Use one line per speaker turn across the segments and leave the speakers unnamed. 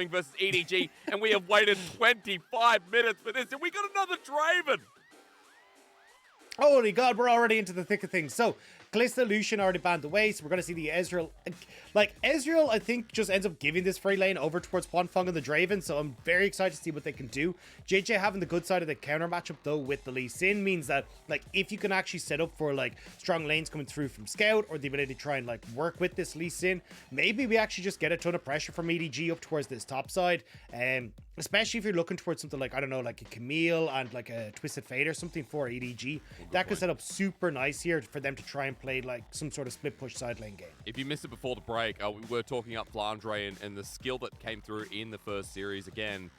Gaming versus EDG, and we have waited 25 minutes for this, and we got another Draven.
Holy God, we're already into the thick of things. So, Kalista Lucian already banned away, so we're going to see the Ezreal. Like, Ezreal, I think, just ends up giving this free lane over towards Huanfeng and the Draven, so I'm very excited to see what they can do. JJ having the good side of the counter matchup, though, with the Lee Sin means that, like, if you can actually set up for, like, strong lanes coming through from Scout, or the ability to try and, like, work with this Lee Sin, maybe we actually just get a ton of pressure from EDG up towards this top side. Especially if you're looking towards something like, I don't know, like a Camille and like a Twisted Fate or something for EDG. That could set up super nice here for them to try and play like some sort of split push side lane game.
If you missed it before the break, we were talking up Flandre and the skill that came through in the first series. Again,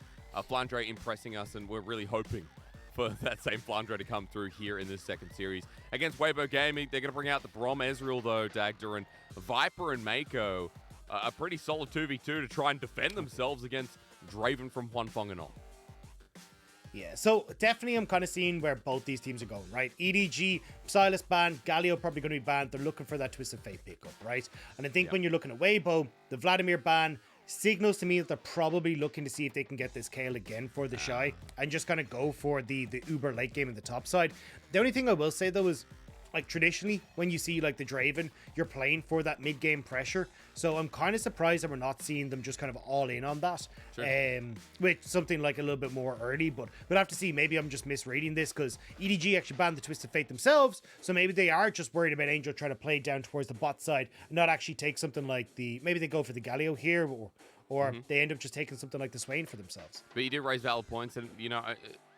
Flandre impressing us, and we're really hoping for that same Flandre to come through here in this second series. Against Weibo Gaming, they're going to bring out the Brom Ezreal though, Dagda, and Viper and Mako. A pretty solid 2v2 to try and defend themselves against Draven from Huanfeng and on.
Yeah, so definitely I'm kind of seeing where both these teams are going, right? EDG, Silas banned, Galio probably going to be banned. They're looking for that Twisted Fate pickup, right? And I think when you're looking at Weibo, the Vladimir ban signals to me that they're probably looking to see if they can get this Kayle again for the Shy and just kind of go for the uber late game in the top side. The only thing I will say though is, like, traditionally, when you see, like, the Draven, you're playing for that mid-game pressure. So I'm kind of surprised that we're not seeing them just kind of all in on that. Sure. With something, like, a little bit more early. But we'll have to see. Maybe I'm just misreading this because EDG actually banned the Twisted Fate themselves. So maybe they are just worried about Angel trying to play down towards the bot side and not actually take something like the... Maybe they go for the Galio here, or they end up just taking something like the Swain for themselves.
But you did raise valid points, and, you know,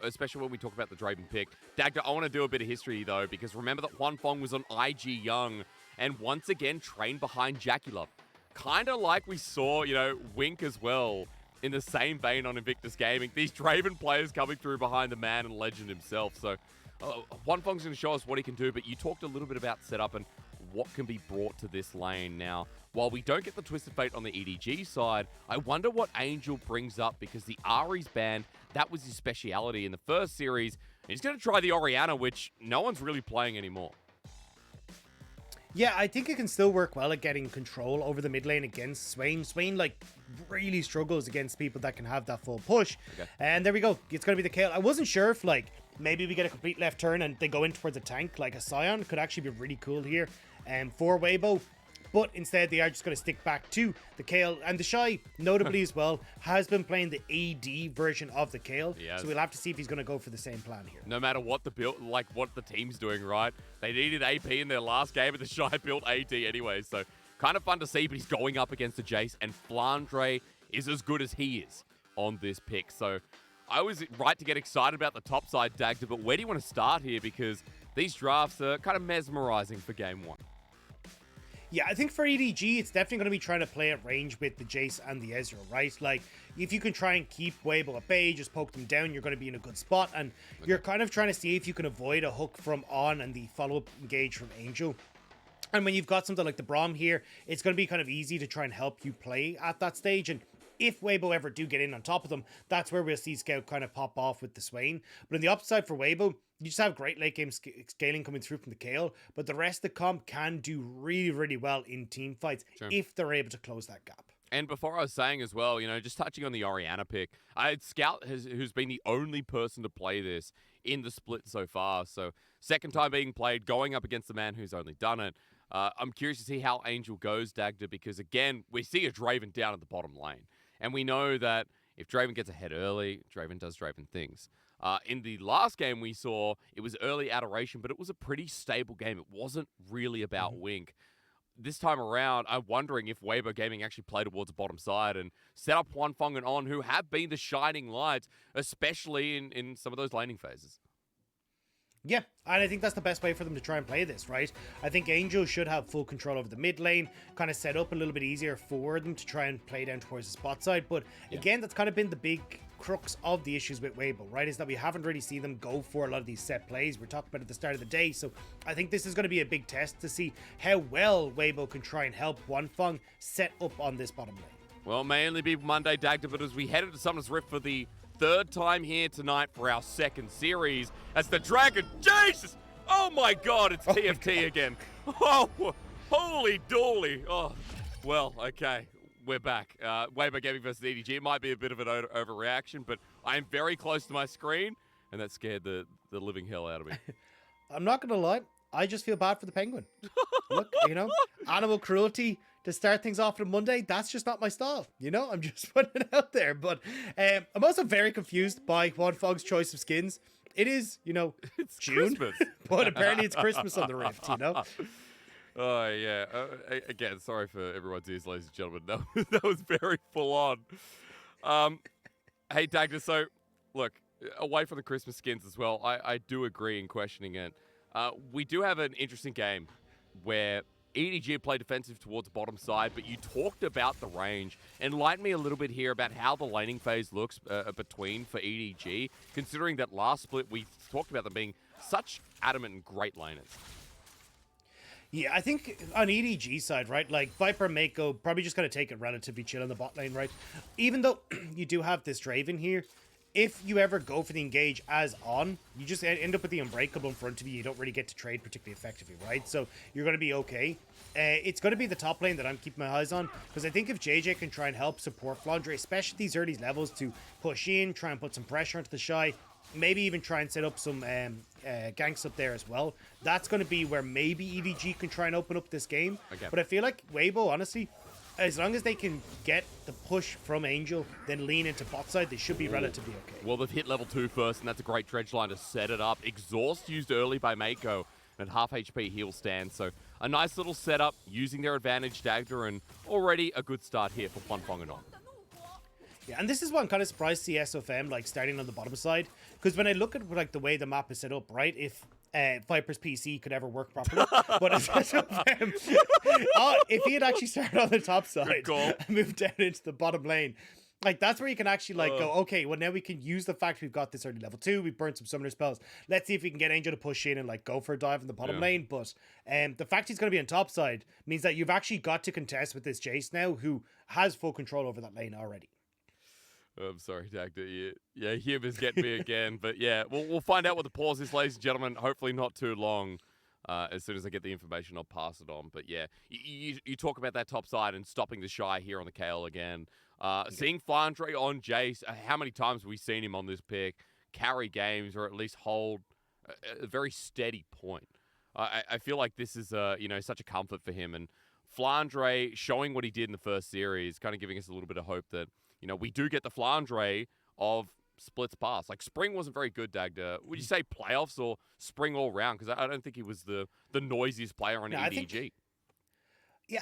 especially when we talk about the Draven pick. Dagda, I want to do a bit of history, though, because remember that Huanfeng was on IG Young, and once again trained behind Jackie Love. Kind of like we saw, you know, Wink as well, in the same vein on Invictus Gaming. These Draven players coming through behind the man and legend himself. So Huanfeng's going to show us what he can do, but you talked a little bit about setup and what can be brought to this lane. Now, while we don't get the Twisted Fate on the EDG side, I wonder what Angel brings up, because the Ari's banned, that was his speciality in the first series. He's going to try the Orianna, which no one's really playing anymore.
Yeah, I think it can still work well at getting control over the mid lane against Swain. Swain, like, really struggles against people that can have that full push. Okay. And there we go. It's going to be the Kayle. I wasn't sure if, like, maybe we get a complete left turn and they go in towards a tank. Like, a Scion could actually be really cool here for Weibo. But instead, they are just going to stick back to the Kayle. And the Shy, notably as well, has been playing the AD version of the Kayle. Yes. So we'll have to see if he's going to go for the same plan here.
No matter what the build, like what the team's doing, right? They needed AP in their last game, and the Shy built AD anyway. So kind of fun to see, but he's going up against the Jace, and Flandre is as good as he is on this pick. So I was right to get excited about the top side, Dagda, but where do you want to start here? Because these drafts are kind of mesmerizing for Game 1.
Yeah, I think for EDG, it's definitely going to be trying to play at range with the Jace and the Ezreal, right? Like, if you can try and keep Weibo at bay, just poke them down, you're going to be in a good spot. And you're kind of trying to see if you can avoid a hook from On and the follow-up engage from Angel. And when you've got something like the Brom here, it's going to be kind of easy to try and help you play at that stage. And if Weibo ever do get in on top of them, that's where we'll see Scout kind of pop off with the Swain. But on the upside for Weibo, you just have great late game scaling coming through from the Kayle, but the rest of the comp can do really, really well in team fights if they're able to close that gap.
And before I was saying as well, you know, just touching on the Orianna pick, Scout who's been the only person to play this in the split so far. So second time being played, going up against the man who's only done it. I'm curious to see how Angel goes, Dagda, because again, we see a Draven down at the bottom lane. And we know that if Draven gets ahead early, Draven does Draven things. In the last game we saw, it was early adoration, but it was a pretty stable game. It wasn't really about Wink. This time around, I'm wondering if Weibo Gaming actually play towards the bottom side and set up Huanfeng and On, who have been the shining lights, especially in some of those laning phases.
Yeah, and I think that's the best way for them to try and play this, right? I think Angel should have full control over the mid lane, kind of set up a little bit easier for them to try and play down towards the spot side. But again, that's kind of been the big crux of the issues with Weibo, right? Is that we haven't really seen them go for a lot of these set plays. We're talking about at the start of the day. So I think this is going to be a big test to see how well Weibo can try and help Huanfeng set up on this bottom lane.
Well, it may only be Monday, Dagda, but as we head into Summoner's Rift for the third time here tonight for our second series, as the Dragon, Jesus! Oh my God, it's TFT again. Oh, holy dooly. Oh, well, okay. we're back. Weibo Gaming versus EDG. It might be a bit of an overreaction, but I am very close to my screen, and that scared the living hell out of me.
I'm not going to lie. I just feel bad for the penguin. Look, animal cruelty to start things off on Monday, that's just not my style. I'm just putting it out there. But I'm also very confused by Juan Fogg's choice of skins. It is,
It's
June,
Christmas.
but apparently it's Christmas on the Rift,
Oh, yeah. Again, sorry for everyone's ears, ladies and gentlemen. That was very full on. Hey, Dagda, so, look, away from the Christmas skins as well, I do agree in questioning it. We do have an interesting game where EDG play defensive towards the bottom side, but you talked about the range. Enlighten me a little bit here about how the laning phase looks between for EDG, considering that last split we talked about them being such adamant and great laners.
Yeah, I think on EDG side, right, like Viper and Mako probably just going to take it relatively chill on the bot lane, right? Even though you do have this Draven here, if you ever go for the engage as on, you just end up with the Unbreakable in front of you. You don't really get to trade particularly effectively, right? So you're going to be okay. It's going to be the top lane that I'm keeping my eyes on, because I think if JJ can try and help support Flandre, especially these early levels, to push in, try and put some pressure onto the Shy, maybe even try and set up some ganks up there as well, that's going to be where maybe EDG can try and open up this game. Okay. But I feel like Weibo, honestly, as long as they can get the push from Angel, then lean into bot side, they should be relatively okay.
Well, they've hit level 2 first, and that's a great dredge line to set it up. Exhaust used early by Mako, and half HP heal stand. So a nice little setup, using their advantage, Dagda, and already a good start here for Funfong and on.
Yeah, and this is what I'm kind of surprised to see SFM like starting on the bottom side, because when I look at like the way the map is set up, right, if Viper's PC could ever work properly, but as SFM, if he had actually started on the top side and moved down into the bottom lane, like that's where you can actually like go, okay, well now we can use the fact we've got this early level 2, we've burned some summoner spells, let's see if we can get Angel to push in and like go for a dive in the bottom lane. But the fact he's going to be on top side means that you've actually got to contest with this Jace now, who has full control over that lane already.
I'm sorry, Dagda. Yeah, him is getting me again. But yeah, we'll find out what the pause is, ladies and gentlemen. Hopefully not too long. As soon as I get the information, I'll pass it on. But yeah, you talk about that top side and stopping the Shy here on the KL again. Seeing Flandre on Jace, how many times have we seen him on this pick carry games or at least hold a very steady point? I feel like this is such a comfort for him. And Flandre showing what he did in the first series, kind of giving us a little bit of hope that we do get the Flandre of splits past. Like, Spring wasn't very good, Dagda. Would you say playoffs or Spring all round? Because I don't think he was the noisiest player on EDG.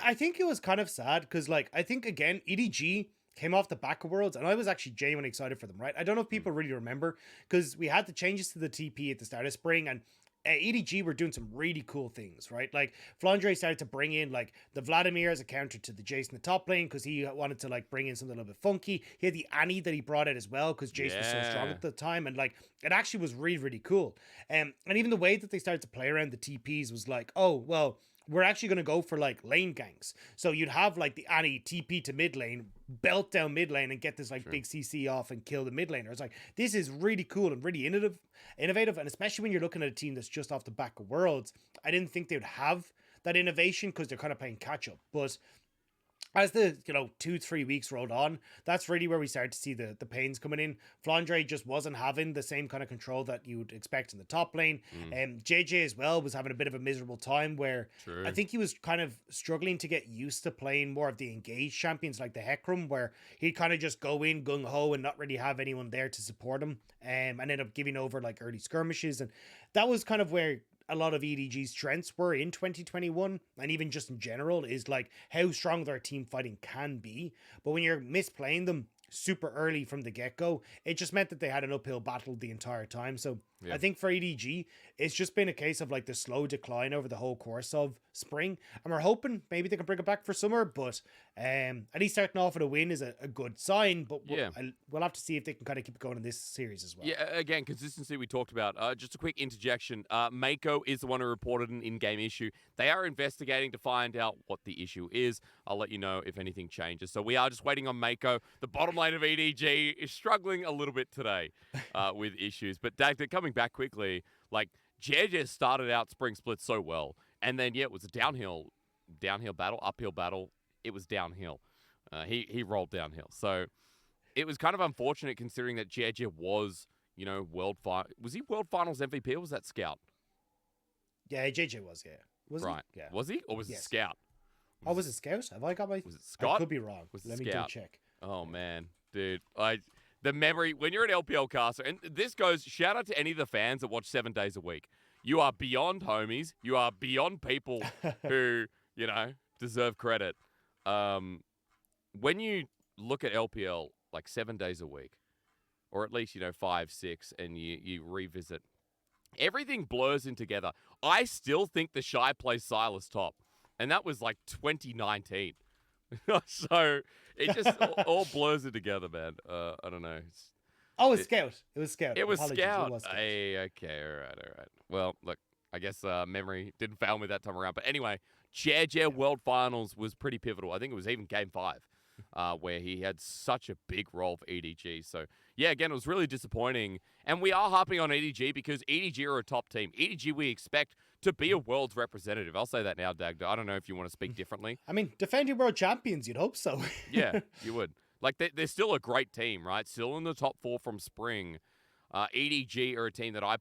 I think it was kind of sad because, like, I think, again, EDG came off the back of Worlds, and I was actually genuinely excited for them, right? I don't know if people really remember, because we had the changes to the TP at the start of Spring, and EDG were doing some really cool things, right? Like, Flandre started to bring in, like, the Vladimir as a counter to the Jace in the top lane, because he wanted to, like, bring in something a little bit funky. He had the Annie that he brought out as well, because Jace was so strong at the time, and, like, it actually was really, really cool. And even the way that they started to play around the TPs was like, oh, well, we're actually going to go for, like, lane ganks. So you'd have, like, the Annie TP to mid lane, belt down mid lane, and get this, like, big CC off and kill the mid laner. It's like, this is really cool and really innovative, and especially when you're looking at a team that's just off the back of Worlds, I didn't think they would have that innovation because they're kind of playing catch-up. But as the 2-3 weeks rolled on, that's really where we started to see the pains coming in. Flandre just wasn't having the same kind of control that you would expect in the top lane. And JJ as well was having a bit of a miserable time where I think he was kind of struggling to get used to playing more of the engaged champions like the Hecarim, where he'd kind of just go in gung-ho and not really have anyone there to support him, and end up giving over like early skirmishes. And that was kind of where a lot of EDG's strengths were in 2021, and even just in general, is like how strong their team fighting can be. But when you're misplaying them super early from the get-go, it just meant that they had an uphill battle the entire time. So I think for EDG, it's just been a case of like the slow decline over the whole course of Spring, and we're hoping maybe they can bring it back for summer. But at least starting off with a win is a good sign. But we'll have to see if they can kind of keep it going in this series as well.
Yeah, again, consistency we talked about. Just a quick interjection. Mako is the one who reported an in-game issue. They are investigating to find out what the issue is. I'll let you know if anything changes. So we are just waiting on Mako. The bottom lane of EDG is struggling a little bit today with issues. But Dagda, coming back quickly, like, JJ started out Spring Split so well, and then it was a downhill battle, uphill battle. It was downhill. He rolled downhill. So it was kind of unfortunate considering that JJ was, was he World Finals MVP or was that Scout?
Yeah, JJ was, yeah. Was
right.
he? Yeah.
Was he? Or was it Scout?
Was it Scout? Have I got my...
Was it Scott?
I could be wrong. Let me double check.
Oh, man. Dude, the memory, when you're an LPL caster, and this goes, shout out to any of the fans that watch 7 days a week. You are beyond homies. You are beyond people who, deserve credit. When you look at LPL like 7 days a week, or at least, 5, 6, and you revisit, everything blurs in together. I still think the Shy plays Silas top, and that was like 2019. So it just all blurs it together, man. I don't know.
It's Scout. It was Scout.
It was
Apologies,
Scout.
It was Scout.
Hey, okay, all right. Well, look, I guess memory didn't fail me that time around. But anyway, Jer World Finals was pretty pivotal. I think it was even Game 5 where he had such a big role for EDG. So, yeah, again, it was really disappointing. And we are harping on EDG because EDG are a top team. EDG we expect to be a world's representative. I'll say that now, Dagda. I don't know if you want to speak differently.
I mean, defending world champions, you'd hope so.
Yeah, you would. Like, they're still a great team, right? Still in the top 4 from spring. EDG are a team that I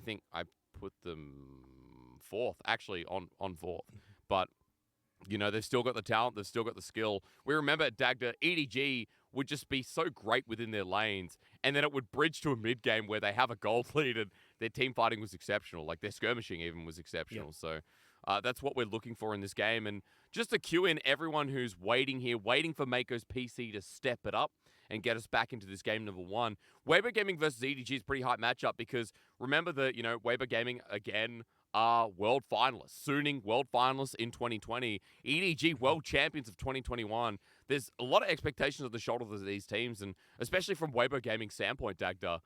think I put them 4th, actually, on 4th. But, they've still got the talent. They've still got the skill. We remember at Dagda, EDG would just be so great within their lanes. And then it would bridge to a mid-game where they have a gold lead and their team fighting was exceptional. Like, their skirmishing even was exceptional.
Yep.
So that's what we're looking for in this game. And just to cue in everyone who's waiting here, waiting for Mako's PC to step it up and get us back into this game number 1. Weibo Gaming versus EDG is a pretty hype matchup because remember that, Weibo Gaming, again, are world finalists. Suning world finalists in 2020. EDG world champions of 2021. There's a lot of expectations on the shoulders of these teams, and especially from Weibo Gaming's standpoint, Dagda,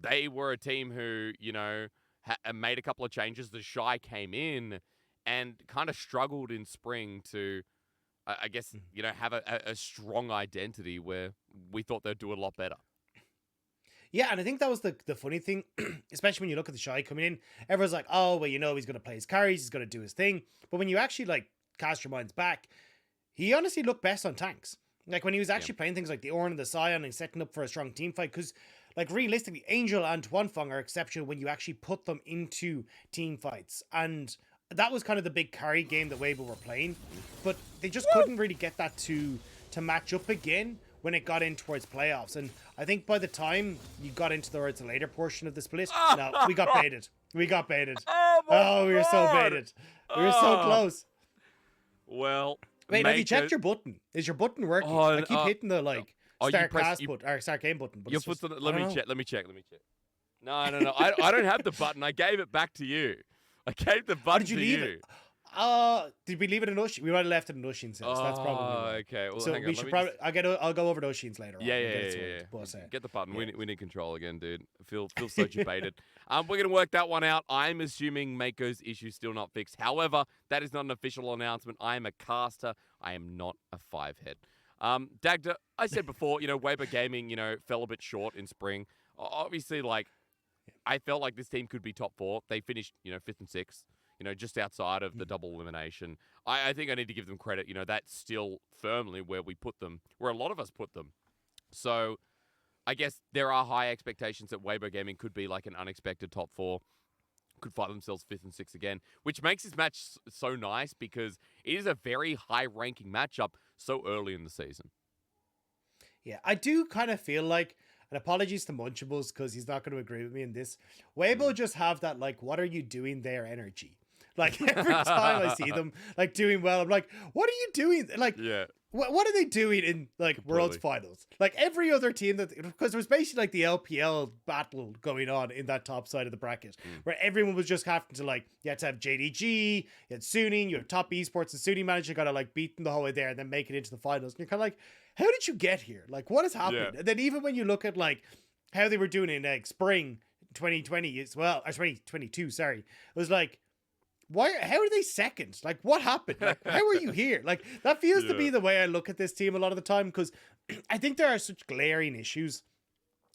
they were a team who, made a couple of changes. The Shy came in and kind of struggled in spring to, I guess, have a strong identity where we thought they'd do a lot better.
Yeah, and I think that was the funny thing, especially when you look at the Shy coming in. Everyone's like, oh, well, he's going to play his carries, he's going to do his thing. But when you actually, cast your minds back, he honestly looked best on tanks. Like, when he was actually playing things like the Ornn and the Scion and setting up for a strong team fight, because, realistically, Angel and Tuanfeng are exceptional when you actually put them into team fights. And that was kind of the big carry game that Weibo were playing. But they just couldn't really get that to match up again when it got in towards playoffs. And I think by the time you got into the later portion of the split, we got baited. We got baited.
Oh,
we were so baited. We were so close.
Well,
wait, have you checked your button? Is your button working? I keep hitting the start cast button or start game button. But
let me check. No. I don't have the button. I gave it back to you. I gave the button to you. Did you leave it?
Did we leave it in Ushin? We might have left it in Ushin, so that's probably why.
Okay. Well,
so we should probably. I'll go over to Ushin's later.
Yeah. Get the button. Yeah. We need control again, dude. I feel so debated. We're gonna work that one out. I'm assuming Mako's issue still not fixed. However, that is not an official announcement. I am a caster. I am not a 5-head. Dagda, I said before, Weibo Gaming, fell a bit short in spring. Obviously, I felt like this team could be top 4. They finished, 5th and 6th. Just outside of the double elimination. I think I need to give them credit. That's still firmly where we put them, where a lot of us put them. So I guess there are high expectations that Weibo Gaming could be like an unexpected top 4, could fight themselves 5th and 6th again, which makes this match so nice because it is a very high-ranking matchup so early in the season.
Yeah, I do kind of feel like, and apologies to Munchables because he's not going to agree with me in this, Weibo just have that, what are you doing there energy. Every time I see them doing well, I'm like, what are you doing? What are they doing in World's Finals? Every other team because there was basically the LPL battle going on in that top side of the bracket where everyone was just having to you had to have JDG, you had Suning, you had top esports, and Suning manager got to beat them the whole way there and then make it into the finals. And you're kind of how did you get here? What has happened? Yeah. And then even when you look at how they were doing in spring 2020 as well, or 2022, sorry, it was how are they second? What happened? How are you here? That feels to be the way I look at this team a lot of the time because I think there are such glaring issues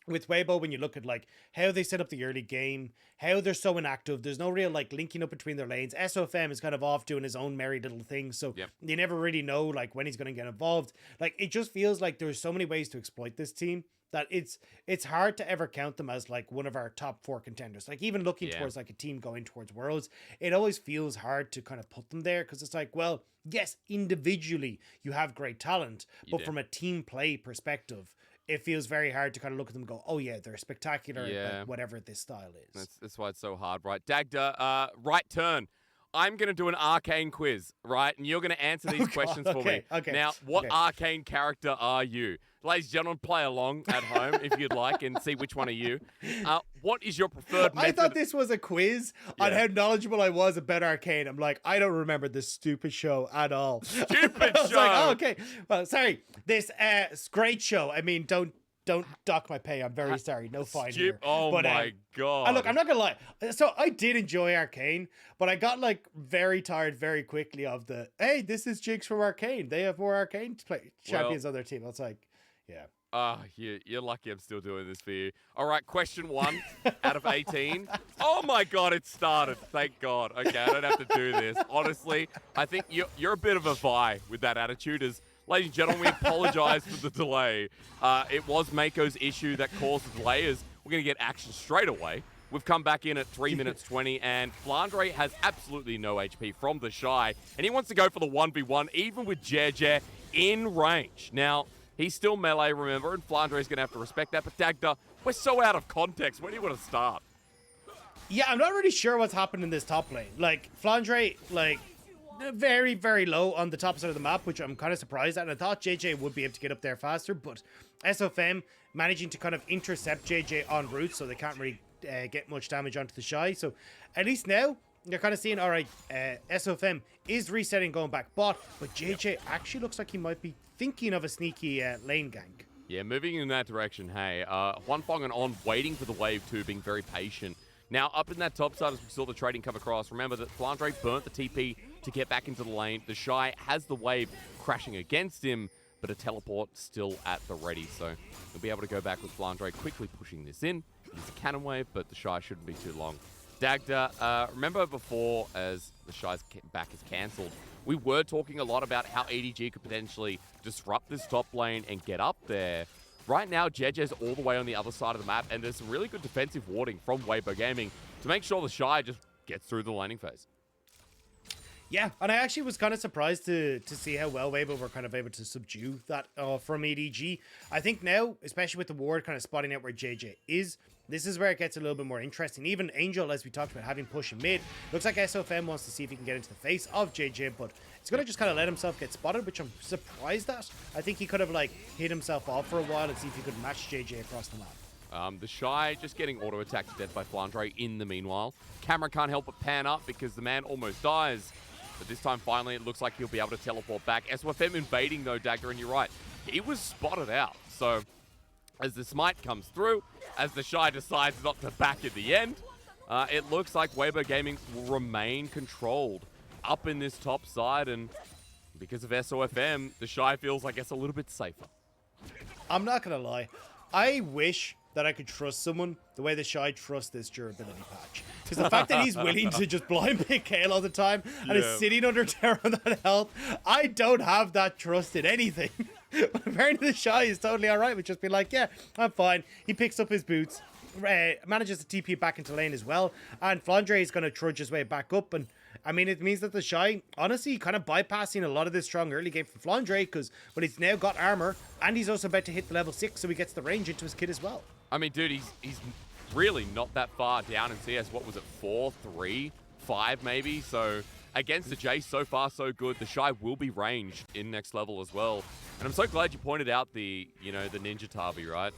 with Weibo, when you look at like how they set up the early game, how they're so inactive, there's no real like linking up between their lanes. SOFM is kind of off doing his own merry little thing, so you never really know like when he's going to get involved. Like it just feels like there's so many ways to exploit this team that it's hard to ever count them as like one of our top 4 contenders. Like even looking towards like a team going towards Worlds, it always feels hard to kind of put them there because it's like, well, yes, individually you have great talent, but from a team play perspective, it feels very hard to kind of look at them and go, oh yeah, they're spectacular at whatever this style is.
That's why it's so hard, right? Dagda, right turn. I'm going to do an arcane quiz, right? And you're going to answer these questions for me.
Okay.
Now, what arcane character are you? Ladies and gentlemen, play along at home if you'd like and see which one are you. What is your preferred method?
I thought this was a quiz on how knowledgeable I was about arcane. I'm like, I don't remember this stupid show at all.
Stupid
I was
show.
like, oh, okay. Well, sorry. This great show. I mean, don't dock my pay. I'm very sorry. No fine here.
Oh my God.
Look, I'm not gonna lie. So I did enjoy Arcane, but I got like very tired very quickly of the, hey, this is Jigs from Arcane. They have more Arcane champions on their team. I was like, yeah.
You're lucky I'm still doing this for you. All right, question 1 out of 18. Oh my God, it started. Thank God. Okay, I don't have to do this. Honestly, I think you're a bit of a Vi with that attitude. Ladies and gentlemen, we apologize for the delay. It was Mako's issue that caused the delay. We're going to get action straight away. We've come back in at 3 minutes 20, and Flandre has absolutely no HP from the Shy, and he wants to go for the 1v1, even with JJ in range. Now, he's still melee, remember, and Flandre is going to have to respect that, but Dagda, we're so out of context. Where do you want to start?
Yeah, I'm not really sure what's happened in this top lane. Like, Flandre, like, very, very low on the top side of the map, which I'm kind of surprised at. And I thought JJ would be able to get up there faster, but SFM managing to kind of intercept JJ en route, so they can't really get much damage onto the Shy. So at least now you're kind of seeing, all right, SFM is resetting, going back bot, but JJ actually looks like he might be thinking of a sneaky lane gank.
Yeah, moving in that direction. Hey, Huanfeng and On waiting for the wave 2, being very patient. Now, up in that top side, as we saw the trading come across, remember that Flandre burnt the TP to get back into the lane. The Shy has the wave crashing against him, but a teleport still at the ready. So he'll be able to go back with Flandre quickly pushing this in. It's a cannon wave, but the Shy shouldn't be too long. Dagda, remember before, as the Shy's back is cancelled, we were talking a lot about how EDG could potentially disrupt this top lane and get up there. Right now, JJ's all the way on the other side of the map, and there's some really good defensive warding from Weibo Gaming to make sure the Shy just gets through the laning phase.
Yeah, and I actually was kind of surprised to see how well Weibo were kind of able to subdue that from EDG. I think now, especially with the ward kind of spotting out where JJ is, this is where it gets a little bit more interesting. Even Angel, as we talked about, having push in mid, looks like SOFM wants to see if he can get into the face of JJ, but he's going to just kind of let himself get spotted, which I'm surprised at. I think he could have like hid himself off for a while and see if he could match JJ across the map.
The Shy just getting auto-attacked to death by Flandre in the meanwhile. Camera can't help but pan up because the man almost dies. But this time, finally, it looks like he'll be able to teleport back. SOFM invading, though, Dagda, and you're right. He was spotted out. So, as the smite comes through, as the Shy decides not to back at the end, it looks like Weibo Gaming will remain controlled up in this top side. And because of SOFM, the Shy feels, I guess, a little bit safer.
I'm not going to lie. I wish that I could trust someone the way the Shy trusts this durability patch. Because the fact that he's willing to just blind pick Kale all the time and is sitting under terror on that health, I don't have that trust in anything. But apparently the Shy is totally alright with just being like, yeah, I'm fine. He picks up his boots, manages to TP back into lane as well, and Flandre is going to trudge his way back up. And I mean, it means that the Shy, honestly, kind of bypassing a lot of this strong early game from Flandre, because he's now got armor, and he's also about to hit the level 6, so he gets the range into his kit as well.
I mean, dude, he's really not that far down in CS. What was it, 4, 3, 5 maybe? So against the Jace, so far so good. The Shy will be ranged in next level as well. And I'm so glad you pointed out the Ninja Tabi, right?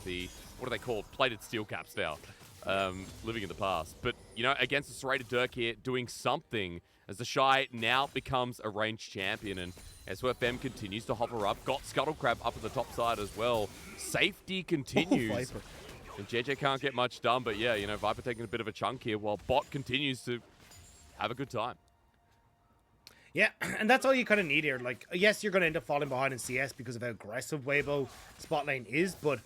What are they called? Plated steel caps now. Living in the past. But, against the serrated Dirk here, doing something as the Shy now becomes a ranged champion. And SOFM continues to hover up. Got Scuttle Crab up at the top side as well. Safety continues. And JJ can't get much done, but yeah, Viper taking a bit of a chunk here while Bot continues to have a good time.
Yeah, and that's all you kind of need here. Like, yes, you're going to end up falling behind in CS because of how aggressive Weibo spot lane is, but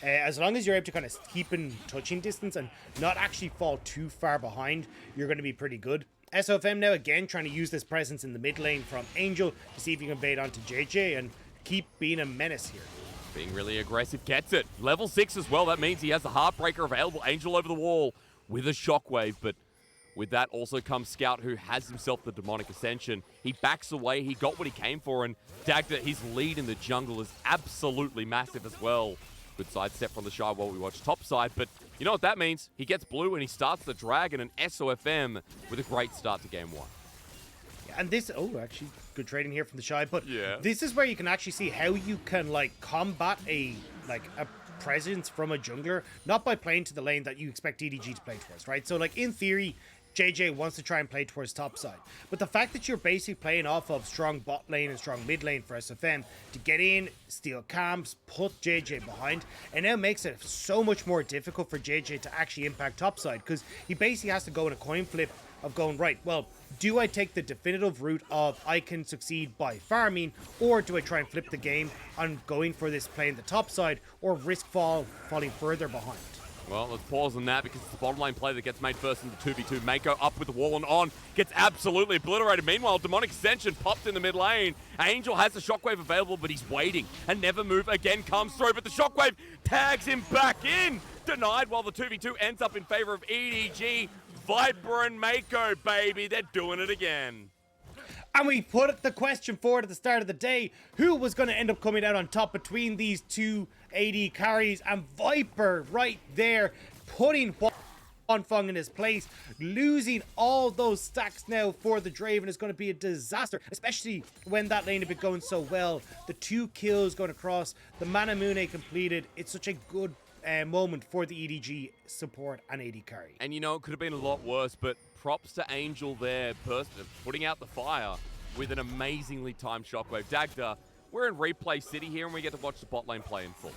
As long as you're able to kind of keep in touching distance and not actually fall too far behind, you're going to be pretty good. SOFM now again trying to use this presence in the mid lane from Angel to see if he can bait onto JJ and keep being a menace here.
Being really aggressive, gets it. Level 6 as well, that means he has the Heartbreaker available. Angel over the wall with a Shockwave, but with that also comes Scout, who has himself the Demonic Ascension. He backs away, he got what he came for, and Dagda, his lead in the jungle is absolutely massive as well. Good sidestep from the Shy while we watch topside, but you know what that means? He gets blue and he starts the Dragon and SOFM with a great start to game 1.
And this, actually, good trading here from the Shy, but
yeah,
this is where you can actually see how you can, like, combat a presence from a jungler, not by playing to the lane that you expect EDG to play towards, right? So, like, in theory, JJ wants to try and play towards topside, but the fact that you're basically playing off of strong bot lane and strong mid lane for SFM to get in, steal camps, put JJ behind, and now makes it so much more difficult for JJ to actually impact topside, because he basically has to go in a coin flip of going, right, well, do I take the definitive route of I can succeed by farming, or do I try and flip the game on going for this play in the top side, or risk falling further behind?
Well, let's pause on that because it's the bottom lane play that gets made first in the 2v2. Mako up with the wall and on, gets absolutely obliterated. Meanwhile, Demonic Ascension popped in the mid lane. Angel has the Shockwave available, but he's waiting. And Never Move again comes through, but the Shockwave tags him back in. Denied while the 2v2 ends up in favor of EDG. Viper and Mako, baby, they're doing it again.
And we put the question forward at the start of the day, who was going to end up coming out on top between these two AD carries, and Viper right there putting Feng in his place, losing all those stacks now for the Draven is going to be a disaster, especially when that lane had been going so well. The 2 kills going across, the Manamune completed. It's such a good moment for the EDG support and AD carry.
And you know, it could have been a lot worse, but props to Angel there, putting out the fire with an amazingly timed Shockwave. Dagda, we're in replay city here and we get to watch the bot lane play in full.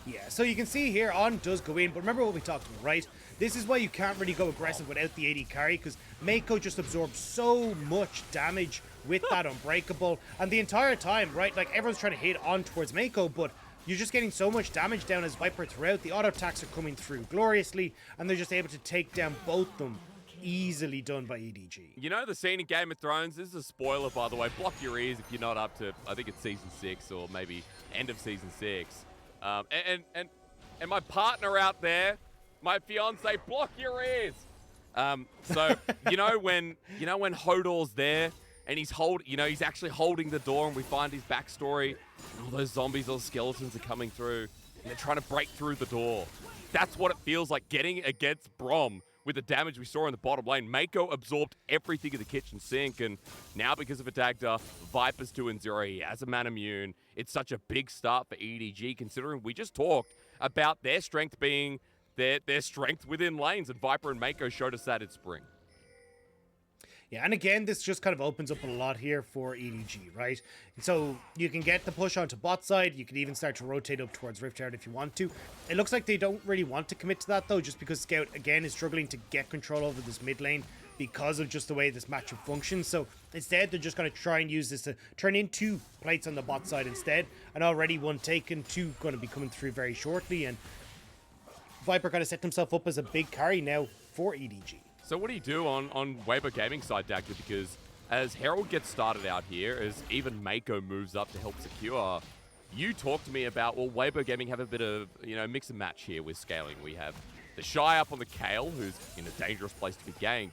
Yeah, so you can see here, On does go in, but remember what we talked about, right? This is why you can't really go aggressive without the AD carry, because Mako just absorbs so much damage with that Unbreakable, and the entire time, right, like everyone's trying to hit On towards Mako, but you're just getting so much damage down as Viper throughout. The auto attacks are coming through gloriously, and they're just able to take down both of them. Easily done by EDG.
You know the scene in Game of Thrones? This is a spoiler, by the way. Block your ears if you're not up to, I think it's season 6 or maybe end of season 6. And my partner out there, my fiance, block your ears. So you know when Hodor's there and he's he's actually holding the door, and we find his backstory. And all those zombies, those skeletons are coming through, and they're trying to break through the door. That's what it feels like getting against Brom. With the damage we saw in the bottom lane, Mako absorbed everything in the kitchen sink, and now because of a Dagda, Viper's 2-0, he has a man immune. It's such a big start for EDG, considering we just talked about their strength being their strength within lanes, and Viper and Mako showed us that in spring.
Yeah, and again, this just kind of opens up a lot here for EDG, right? So you can get the push onto bot side. You can even start to rotate up towards Rift Guard if you want to. It looks like they don't really want to commit to that, though, just because Scout, again, is struggling to get control over this mid lane because of just the way this matchup functions. So instead, they're just going to try and use this to turn in 2 plates on the bot side instead. And already 1 taken, 2 going to be coming through very shortly. And Viper kind of set himself up as a big carry now for EDG.
So what do you do on Weibo Gaming side, Dagda? Because as Herald gets started out here, as even Mako moves up to help secure, you talked to me about, well, Weibo Gaming have a bit of, mix and match here with scaling. We have the Shy up on the Kale, who's in a dangerous place to be ganked.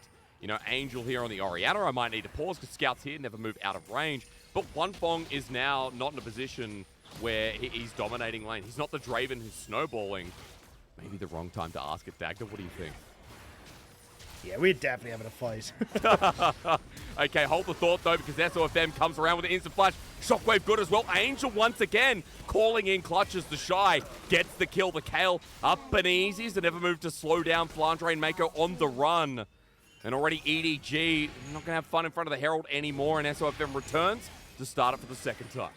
Angel here on the Orianna. I might need to pause because Scout's here, never move out of range. But Feng is now not in a position where he's dominating lane. He's not the Draven who's snowballing. Maybe the wrong time to ask it, Dagda. What do you think?
Yeah, we're definitely having a fight.
Okay, hold the thought, though, because SOFM comes around with an instant flash. Shockwave good as well. Angel once again calling in clutches. The Shy gets the kill. The Kale up and easy. The Never Move to slow down Flandre and Mako on the run. And already EDG not going to have fun in front of the Herald anymore, and SOFM returns to start it for the second time.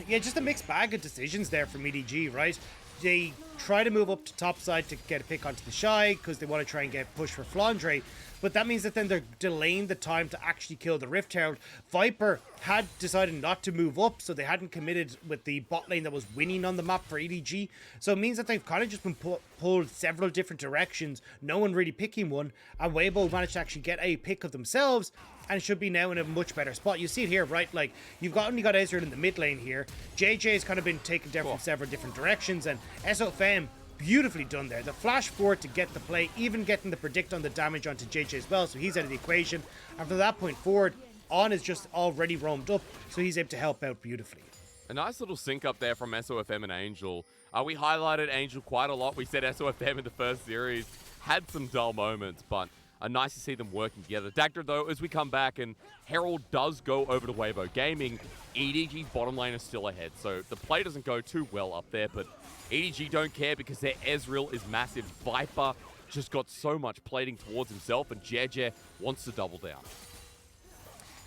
Yeah, just a mixed bag of decisions there from EDG, right? They try to move up to top side to get a pick onto the Shy because they want to try and get push for Flandre. But that means that then they're delaying the time to actually kill the Rift Herald. Viper had decided not to move up, so they hadn't committed with the bot lane that was winning on the map for EDG. So it means that they've kind of just been pulled several different directions, no one really picking one, and Weibo managed to actually get a pick of themselves and should be now in a much better spot. You see it here, right? Like, you've only got Ezreal in the mid lane here. JJ has kind of been taken down from several different directions, and SOFM, beautifully done there. The flash forward to get the play, even getting the predict on the damage onto JJ as well, so he's out of the equation. And from that point forward, On is just already roamed up, so he's able to help out beautifully.
A nice little sync up there from SOFM and Angel. We highlighted Angel quite a lot. We said SOFM in the first series had some dull moments, but nice to see them working together. Dagda, though, as we come back, and Herald does go over to Weibo Gaming, EDG's bottom lane is still ahead, so the play doesn't go too well up there, but EDG don't care because their Ezreal is massive. Viper just got so much plating towards himself, and JJ wants to double down.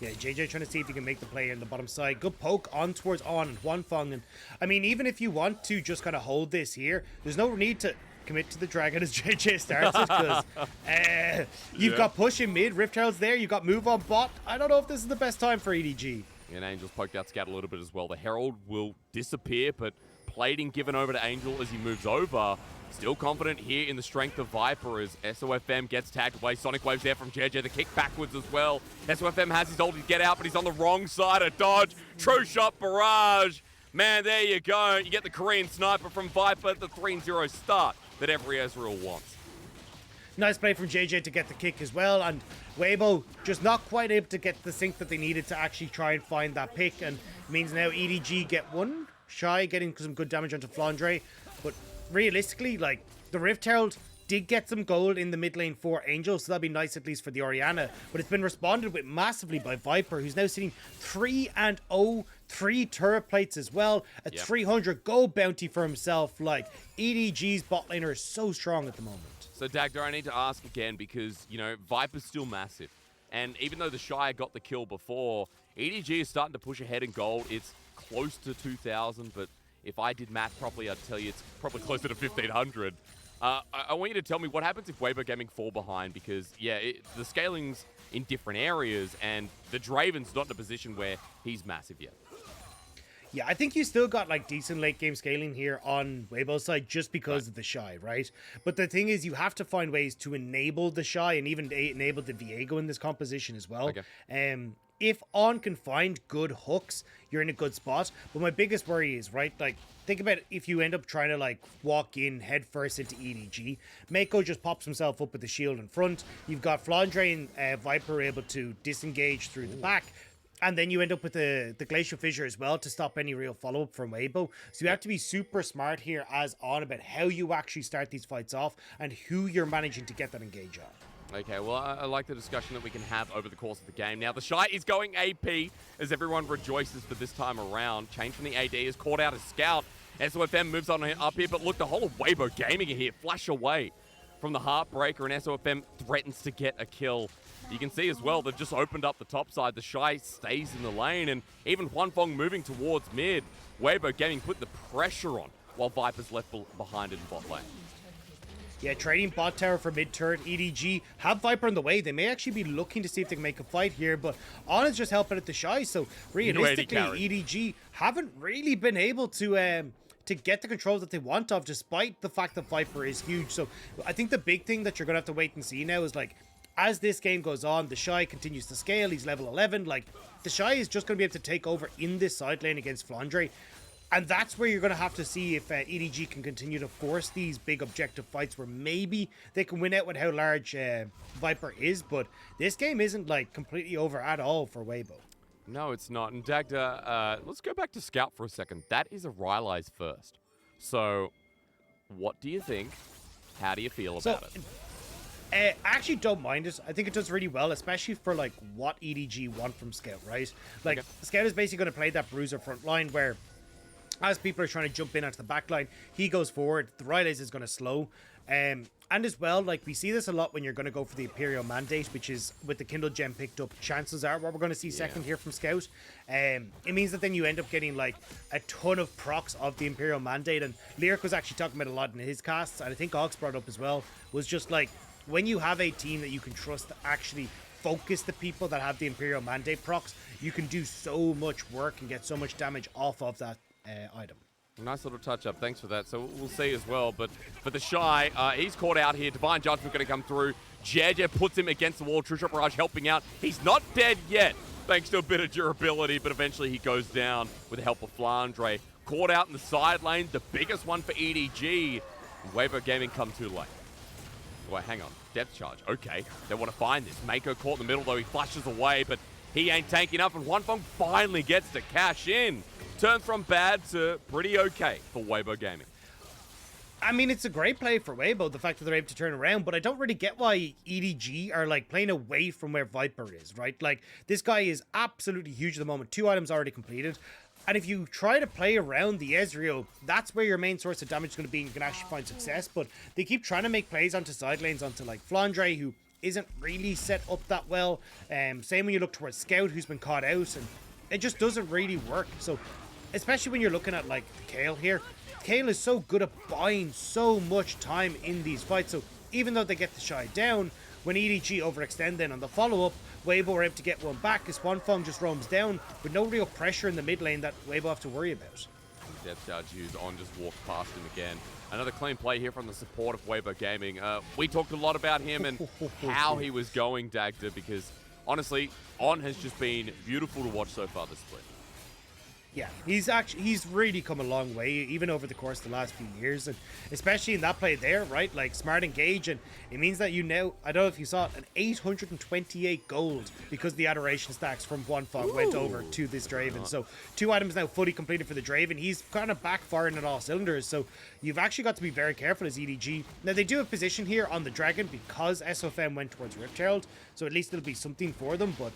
Yeah, JJ trying to see if he can make the play in the bottom side. Good poke on towards On and Huanfeng. And I mean, even if you want to just kind of hold this here, there's no need to commit to the dragon as JJ starts it, because you've got push in mid, Rift Herald's there, you've got move on bot. I don't know if this is the best time for EDG.
And Angel's poked out Scout a little bit as well. The Herald will disappear, but plating given over to Angel as he moves over. Still confident here in the strength of Viper as SOFM gets tagged away. Sonic Wave's there from JJ, the kick backwards as well. SOFM has his ulti to get out, but he's on the wrong side of dodge. True shot barrage. Man, there you go. You get the Korean sniper from Viper at the 3-0 start that every Ezreal wants.
Nice play from JJ to get the kick as well, and Weibo just not quite able to get the sync that they needed to actually try and find that pick, and it means now EDG get one. Shy getting some good damage onto Flandre, but realistically, like, the Rift Herald did get some gold in the mid lane for Angel, so that'd be nice at least for the Orianna, but it's been responded with massively by Viper, who's now sitting 3-0, 3 turret plates as well, a 300 gold bounty for himself. Like, EDG's bot laner is so strong at the moment.
So, Dagda, I need to ask again because, you know, Viper's still massive. And even though the Shire got the kill before, EDG is starting to push ahead in gold. It's close to 2,000, but if I did math properly, I'd tell you it's probably closer to 1,500. I want you to tell me what happens if Weibo Gaming fall behind because, yeah, the scaling's in different areas, and the Draven's not in a position where he's massive yet.
Yeah, I think you still got like decent late game scaling here on Weibo's side just because of the Shy, right? But the thing is, you have to find ways to enable the Shy and even enable the Viego in this composition as well. Okay. If On can find good hooks, you're in a good spot. But my biggest worry is, right, like, think about if you end up trying to, like, walk in head first into EDG. Mako just pops himself up with the shield in front. You've got Flandre and Viper able to disengage through the back. And then you end up with the Glacial Fissure as well to stop any real follow-up from Weibo. So you have to be super smart here as On about how you actually start these fights off and who you're managing to get that engage on.
Okay, well, I like the discussion that we can have over the course of the game. Now, the Shy is going AP as everyone rejoices for this time around. Change from the AD is caught out as Scout. SOFM moves on up here, but look, the whole of Weibo Gaming here flash away from the Heartbreaker, and SOFM threatens to get a kill. You can see as well, they've just opened up the top side. The Shy stays in the lane, and even Huanfeng moving towards mid. Weibo Gaming put the pressure on, while Viper's left behind in bot lane.
Yeah, trading bot tower for mid turret. EDG have Viper in the way. They may actually be looking to see if they can make a fight here, but On is just helping at the Shy. So realistically, EDG haven't really been able to get the control that they want of, despite the fact that Viper is huge. So I think the big thing that you're gonna have to wait and see now is, like, as this game goes on, the Shy continues to scale. He's level 11. Like, the Shy is just gonna be able to take over in this side lane against Flandre. And that's where you're going to have to see if EDG can continue to force these big objective fights where maybe they can win out with how large Viper is. But this game isn't, like, completely over at all for Weibo.
No, it's not. And Dagda, let's go back to Scout for a second. That is a Rylai's first. So, what do you think? How do you feel about it?
I actually don't mind it. I think it does really well, especially for, like, what EDG want from Scout, right? Like, Scout is basically going to play that bruiser front line where as people are trying to jump in onto the back line, he goes forward. The right is going to slow. And as well, like, we see this a lot when you're going to go for the Imperial Mandate, which is with the Kindle gem picked up, chances are what we're going to see second here from Scout. It means that then you end up getting like a ton of procs of the Imperial Mandate, and Lyric was actually talking about a lot in his casts, and I think Ox brought up as well, was just like, when you have a team that you can trust to actually focus the people that have the Imperial Mandate procs, you can do so much work and get so much damage off of that item.
Nice little touch-up. Thanks for that. So we'll see as well. But for the Shy, he's caught out here. Divine Judgment going to come through. Jeje puts him against the wall. True Shot Barrage helping out. He's not dead yet, thanks to a bit of durability, but eventually he goes down with the help of Flandre. Caught out in the side lane, the biggest one for EDG. Weibo Gaming come too late. Wait, hang on. Depth charge. Okay, they want to find this. Mako caught in the middle, though. He flashes away, but he ain't tanking up, and Wanfeng finally gets to cash in. Turns from bad to pretty okay for Weibo Gaming.
I mean, it's a great play for Weibo, the fact that they're able to turn around, but I don't really get why EDG are, like, playing away from where Viper is, right? Like, this guy is absolutely huge at the moment. 2 items already completed. And if you try to play around the Ezreal, that's where your main source of damage is going to be, and you can actually find success. But they keep trying to make plays onto side lanes, onto, like, Flandre, who isn't really set up that well. Same when you look towards Scout, who's been caught out, and it just doesn't really work. So, especially when you're looking at, like, Kayle here, Kayle is so good at buying so much time in these fights. So even though they get the Shy down, when EDG overextend then on the follow-up, Weibo are able to get one back as Wanfeng just roams down with no real pressure in the mid lane that Weibo have to worry about.
Depth charge used on, just walked past him again. Another clean play here from the support of Weibo Gaming. We talked a lot about him and how he was going, Dagda, because honestly, On has just been beautiful to watch so far this split.
Yeah, he's really come a long way, even over the course of the last few years, and especially in that play there, right? Like, smart engage, and it means that you now, I don't know if you saw it, an 828 gold because the adoration stacks from Wanfeng went over to this Draven. So 2 items now fully completed for the Draven. He's kind of backfiring at all cylinders, so you've actually got to be very careful as EDG. Now, they do have position here on the Dragon because SOFM went towards Rift Herald, so at least it'll be something for them, but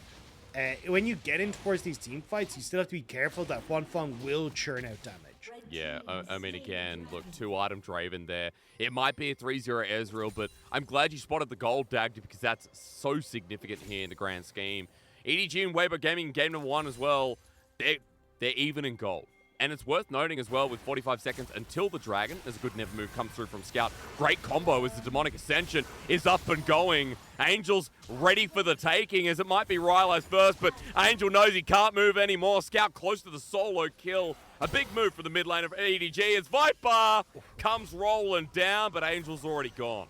when you get in towards these team fights, you still have to be careful that Wanfeng will churn out damage.
Yeah, I mean, again, look, 2-item Draven there. It might be a 3-0 Ezreal, but I'm glad you spotted the gold, Dagda, because that's so significant here in the grand scheme. EDG and Weibo Gaming game number 1 as well, they're even in gold. And it's worth noting as well, with 45 seconds until the Dragon, as a good never move comes through from Scout. Great combo as the Demonic Ascension is up and going. Angel's ready for the taking, as it might be Rylo's first, but Angel knows he can't move anymore. Scout close to the solo kill. A big move for the mid lane of EDG as Viper comes rolling down, but Angel's already gone.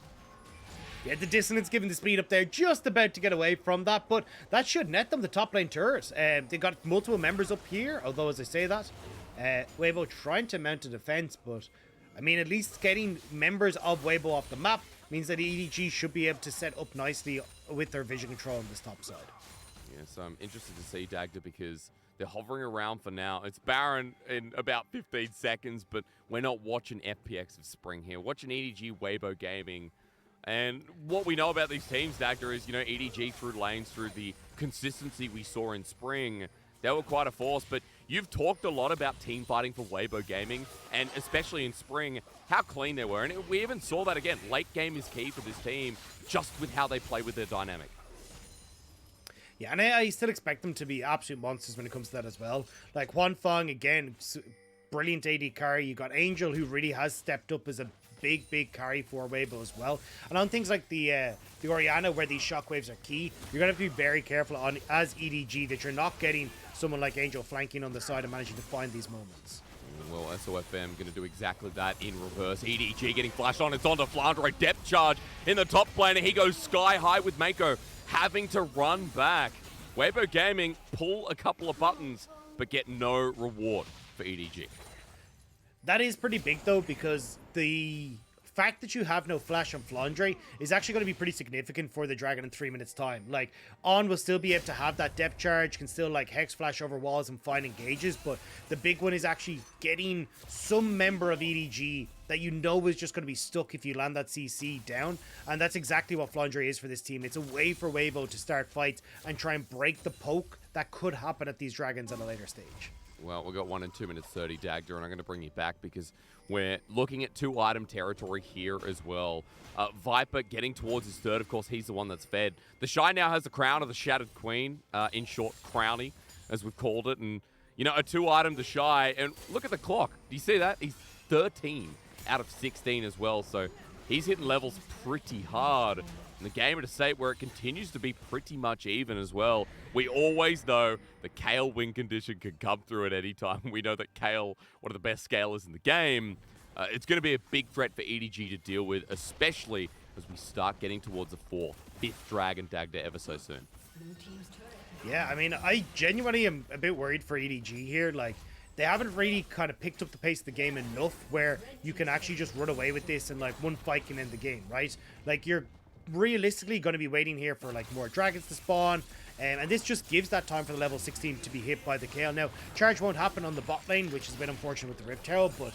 Yeah, the dissonance given the speed up there, just about to get away from that, but that should net them the top lane turret. They got multiple members up here, although as I say that, Weibo trying to mount a defense, but I mean, at least getting members of Weibo off the map means that EDG should be able to set up nicely with their vision control on this top side.
Yes, I'm interested to see Dagda because they're hovering around for now. It's Baron in about 15 seconds, but we're not watching FPX of Spring here. Watching EDG, Weibo Gaming. And what we know about these teams, Dagda, is, you know, EDG through lanes, through the consistency we saw in Spring, they were quite a force, but you've talked a lot about team fighting for Weibo Gaming, and especially in Spring, how clean they were. And we even saw that again. Late game is key for this team, just with how they play with their dynamic.
Yeah, and I still expect them to be absolute monsters when it comes to that as well. Like, Wanfeng, again, brilliant AD carry. You got Angel, who really has stepped up as a big carry for Weibo as well. And on things like the Orianna, where these shockwaves are key, you're going to have to be very careful on as EDG that you're not getting someone like Angel flanking on the side and managing to find these moments.
Well, SOFM going to do exactly that in reverse. EDG getting flashed on. It's onto Flandre. Depth charge in the top lane. He goes sky high with Mako having to run back. Weibo Gaming pull a couple of buttons, but get no reward for EDG.
That is pretty big, though, because the fact that you have no flash on Flandre is actually going to be pretty significant for the Dragon in 3 minutes' time. Like, On will still be able to have that depth charge, can still, like, hex flash over walls and find engages, but the big one is actually getting some member of EDG that you know is just going to be stuck if you land that CC down, and that's exactly what Flandre is for this team. It's a way for Weibo to start fights and try and break the poke that could happen at these Dragons at a later stage.
Well, we've got 1 and 2 minutes 30, Dagda, and I'm going to bring you back because we're looking at 2-item territory here as well. Viper getting towards his third. Of course, he's the one that's fed. The Shy now has the crown of the Shattered Queen, in short, Crowny, as we've called it. And, you know, a 2-item to Shy. And look at the clock. Do you see that? He's 13 out of 16 as well. So he's hitting levels pretty hard. And the game at a state where it continues to be pretty much even as well. We always know the Kale win condition can come through at any time. We know that Kale, one of the best scalers in the game, it's going to be a big threat for EDG to deal with, especially as we start getting towards the 4th, 5th Dragon Dagda ever so soon.
Yeah, I mean, I genuinely am a bit worried for EDG here. Like, they haven't really kind of picked up the pace of the game enough where you can actually just run away with this and, like, one fight can end the game, right? Like, you're realistically going to be waiting here for like more dragons to spawn, and this just gives that time for the level 16 to be hit by the Kale. Now, charge won't happen on the bot lane, which is a bit unfortunate with the Rift Herald, but